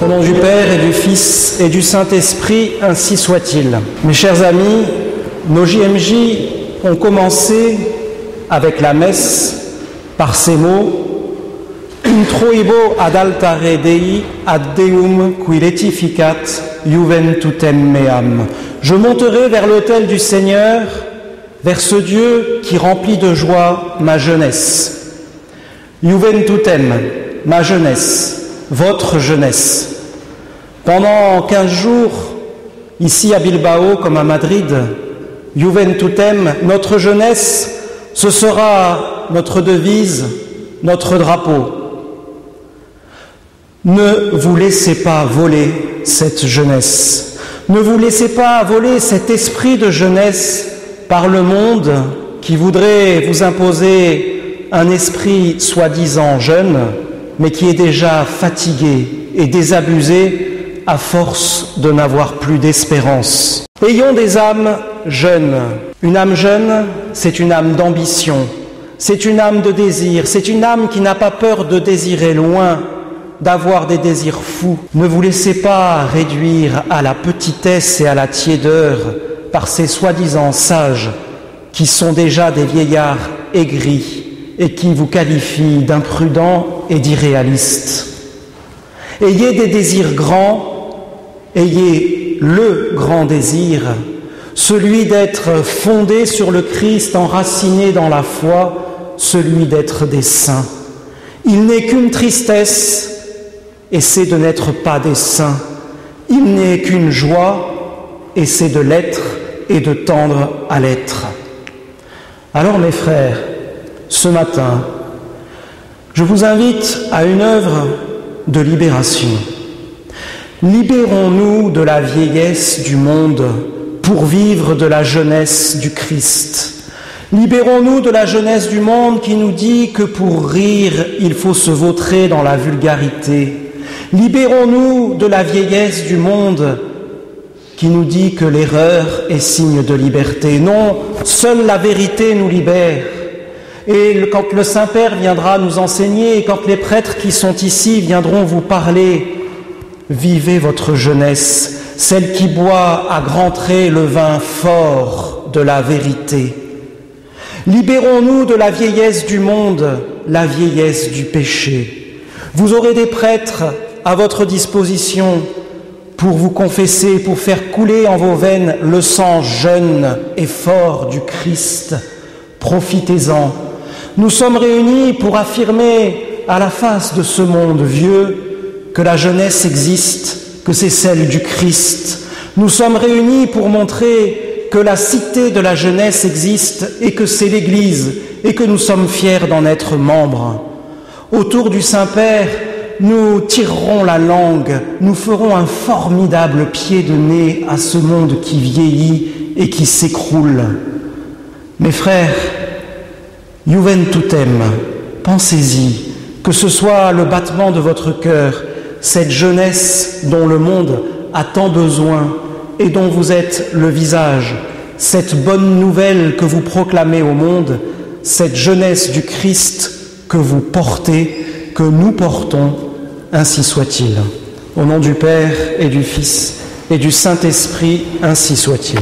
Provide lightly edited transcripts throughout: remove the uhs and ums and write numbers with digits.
Au nom du Père et du Fils et du Saint-Esprit, ainsi soit-il. Mes chers amis, nos JMJ ont commencé avec la messe par ces mots « Introibo ad altare Dei ad Deum qui letificat juventutem meam ». Je monterai vers l'autel du Seigneur, vers ce Dieu qui remplit de joie ma jeunesse. Juventutem, ma jeunesse, votre jeunesse. Pendant 15 jours, ici à Bilbao comme à Madrid, Juventutem, notre jeunesse, ce sera notre devise, notre drapeau. Ne vous laissez pas voler cette jeunesse. Ne vous laissez pas voler cet esprit de jeunesse par le monde qui voudrait vous imposer un esprit soi-disant jeune, mais qui est déjà fatigué et désabusé à force de n'avoir plus d'espérance. Ayons des âmes jeunes. Une âme jeune, c'est une âme d'ambition, c'est une âme de désir, c'est une âme qui n'a pas peur de désirer loin, d'avoir des désirs fous. Ne vous laissez pas réduire à la petitesse et à la tiédeur par ces soi-disant sages qui sont déjà des vieillards aigris et qui vous qualifient d'imprudents et d'irréalistes. Ayez des désirs grands, ayez le grand désir, celui d'être fondé sur le Christ, enraciné dans la foi, celui d'être des saints. Il n'est qu'une tristesse, et c'est de n'être pas des saints. Il n'est qu'une joie, et c'est de l'être et de tendre à l'être. Alors mes frères, ce matin, je vous invite à une œuvre de libération. Libérons-nous de la vieillesse du monde pour vivre de la jeunesse du Christ. Libérons-nous de la jeunesse du monde qui nous dit que pour rire, il faut se vautrer dans la vulgarité. Libérons-nous de la vieillesse du monde qui nous dit que l'erreur est signe de liberté. Non, seule la vérité nous libère. Et quand le Saint-Père viendra nous enseigner, et quand les prêtres qui sont ici viendront vous parler, vivez votre jeunesse, celle qui boit à grands traits le vin fort de la vérité. Libérons-nous de la vieillesse du monde, la vieillesse du péché. Vous aurez des prêtres à votre disposition pour vous confesser, pour faire couler en vos veines le sang jeune et fort du Christ. Profitez-en. Nous sommes réunis pour affirmer à la face de ce monde vieux que la jeunesse existe, que c'est celle du Christ. Nous sommes réunis pour montrer que la cité de la jeunesse existe et que c'est l'Église et que nous sommes fiers d'en être membres. Autour du Saint-Père, nous tirerons la langue, nous ferons un formidable pied de nez à ce monde qui vieillit et qui s'écroule. Mes frères, Juventutem, pensez-y, que ce soit le battement de votre cœur, cette jeunesse dont le monde a tant besoin et dont vous êtes le visage, cette bonne nouvelle que vous proclamez au monde, cette jeunesse du Christ que vous portez, que nous portons, ainsi soit-il. Au nom du Père et du Fils et du Saint-Esprit, ainsi soit-il.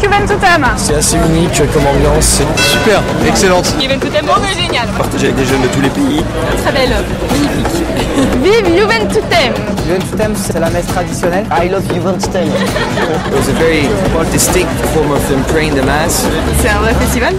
Juventutem. C'est assez unique comme ambiance, c'est super, excellente. Juventutem, bon mais génial. Partager avec des jeunes de tous les pays. Très belle, magnifique. Vive Juventutem. Juventutem, c'est la messe traditionnelle. I love Juventutem. It was a very distinct form of praying the mass. C'est un vrai festival.